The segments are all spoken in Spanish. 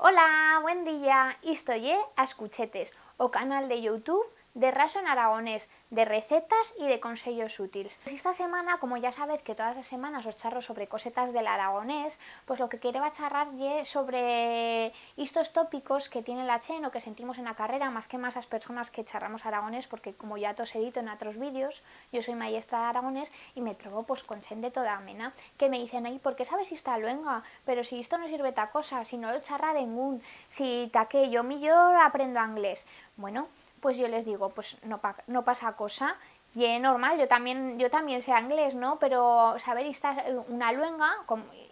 Hola, buen día, isto ye a Escuchetes, o canal de YouTube de Raso en Aragonés, de recetas y de consellos útiles. Pues esta semana, como ya sabéis que todas las semanas os charro sobre cosetas del aragonés, pues lo que quería charrar ye sobre estos tópicos que tiene la chen o que sentimos en la carrera, más que más as personas que charramos aragonés, porque como ya tos edito en otros vídeos, yo soy maestra de aragonés y me trobo pues con chen de toda amena, que me dicen, ay, ¿por qué sabes esta luenga? Pero si esto no sirve ta cosa, si no lo charra ningún, si ta que yo aprendo inglés. Bueno, pues yo les digo, pues no pasa cosa, y es normal, yo también sé inglés, ¿no? Pero saber esta una luenga,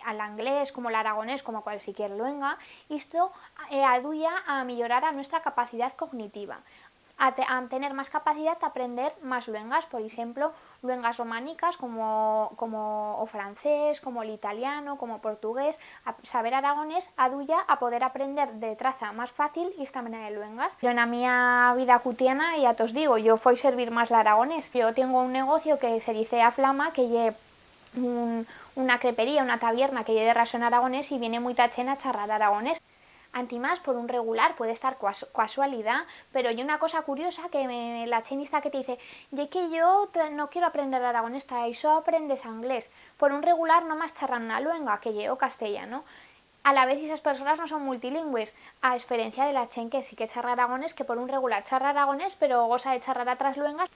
al inglés, como el aragonés, como cualquier luenga, esto ayuda a mejorar a nuestra capacidad cognitiva, a tener más capacidad de aprender más luengas, por ejemplo, luengas románicas como o francés, como el italiano, como portugués. Saber aragonés ayuda a poder aprender de traza más fácil esta manera de luengas. Yo en la mía vida cotidiana, ya te os digo, yo fui servir más el aragonés. Yo tengo un negocio que se dice A Flama, que lleva una crepería, una taberna que lleve de Raso en Aragonés y viene muy tachena a charrar aragonés. Antimás, por un regular puede estar casualidad, pero hay una cosa curiosa que la chenista que te dice, y que yo no quiero aprender aragonés, y solo aprendes inglés. Por un regular no más charran una luenga, que llevo castellano. A la vez esas personas no son multilingües, a diferencia de la chen que sí que charra aragonés, que por un regular charra aragonés, pero goza de charrar otras luengas.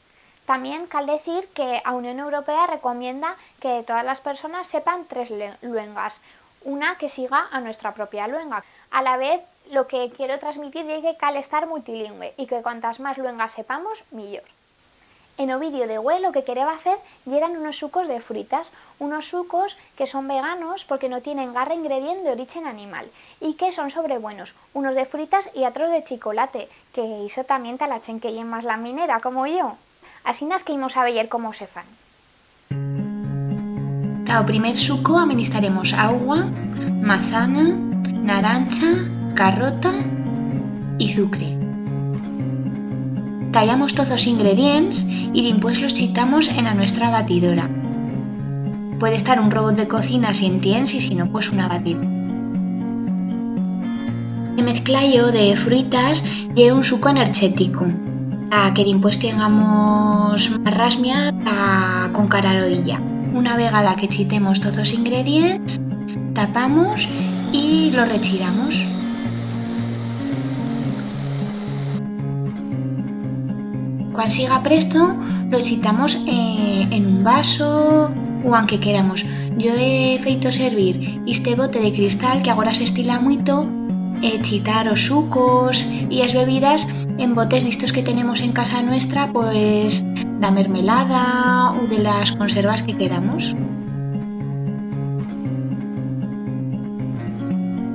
También cal decir que la Unión Europea recomienda que todas las personas sepan 3 luengas, una que siga a nuestra propia luenga. A la vez, lo que quiero transmitir es que cal estar multilingüe y que cuantas más luengas sepamos, mejor. En el vídeo de web lo que quería hacer eran unos sucos de frutas, unos sucos que son veganos porque no tienen garra ingrediente de origen animal y que son sobrebuenos, unos de frutas y otros de chocolate, que hizo también la chen que más la minera como yo. Así nas que íbamos a ver cómo se fan. Para o primer suco administraremos agua, manzana, naranja, carrota y sucre. Tallamos todos los ingredientes y después los chitamos en nuestra batidora. Puede estar un robot de cocina si entiendes y si no, pues una batidora. El mezclayo de frutas lleva un suco energético, para que después tengamos más rasmia con cararodilla. Una vegada que chitemos todos los ingredientes, tapamos y lo rechiramos. Cuando siga presto, lo chitamos en un vaso o aunque queramos. Yo he feito servir este bote de cristal que ahora se estila mucho, chitar los sucos y las bebidas en botes de estos que tenemos en casa nuestra, pues da mermelada o de las conservas que queramos.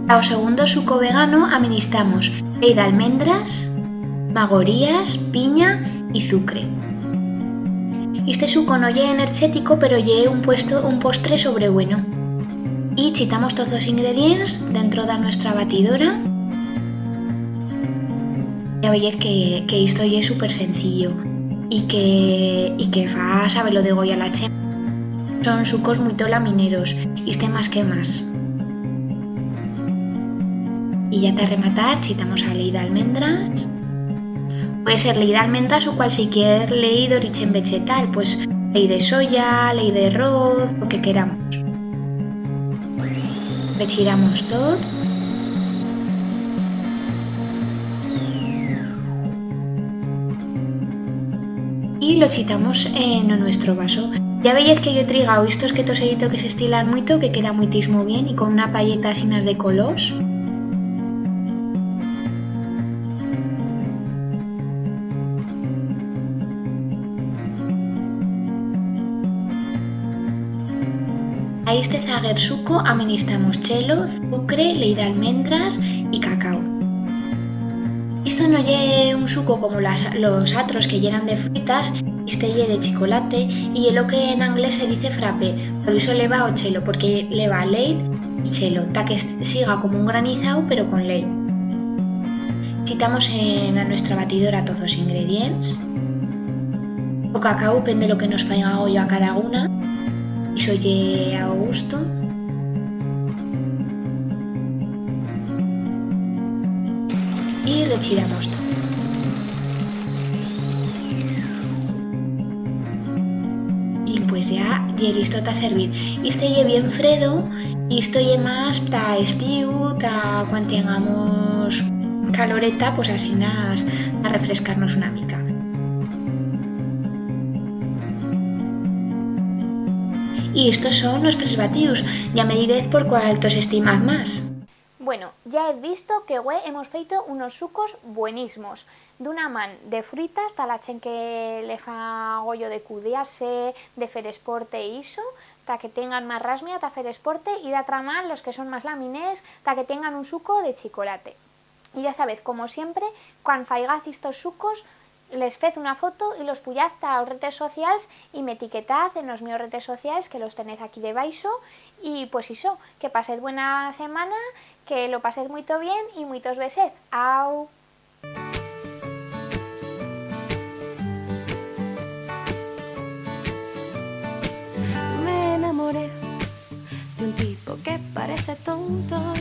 Para o segundo suco vegano administramos ley de almendras, magorías, piña y sucre. Este suco no lle energético, pero lle un postre sobrebueno. Y chitamos todos los ingredientes dentro de nuestra batidora. Ya veis que esto es súper sencillo y que fa sabe lo de Goya la chen. Son sucos muy lamineros y este más que más. Y ya te rematar, chitamos a ley de almendras. Puede ser ley de almendras o cualquier ley de origen vegetal, pues ley de soya, ley de arroz, lo que queramos. Rechiramos todo. Y lo chitamos en nuestro vaso. Ya veis que yo he trigado estos que tosedito que se estilan mucho, que queda muitísimo bien y con una palleta así de colors. A este zaguer suco administramos chelo, sucre, ley de almendras y cacao. Esto no es un suco como los otros que llenan de frutas, este es de chocolate y es lo que en inglés se dice frappé, por eso le va o chelo, porque le va ley y chelo, ta que siga como un granizado pero con ley. Chitamos en nuestra batidora todos los ingredientes. O cacao depende de lo que nos faiga hoy a cada una. Y soy a gusto. y rechiramos todo. Y pues ya listo a servir. Este ye bien fredo y esto ye más ta estiu, ta cuando tengamos caloreta, pues así a refrescarnos una mica. Y estos son los 3 batidos. Ya me diréis por cuál os estimad más. Bueno, ya he visto que hemos feito unos sucos buenísimos. D'una man de fruitas, ta la chen que le fa gollo de cudiase, de fer esporte e iso, ta que tengan más rasmia, ta fer esporte, y d'atra man los que son más laminés, ta que tengan un suco de chocolate. Y ya sabéis, como siempre, cuando faigaz estos sucos, les fez una foto y los puyaz a las redes sociales y me etiquetad en los míos redes sociales, que los tenéis aquí debaixo. Y pues eso, que paséis buena semana, que lo paséis muy bien y muitos beses. Au. Me enamoré de un tipo que parece tonto,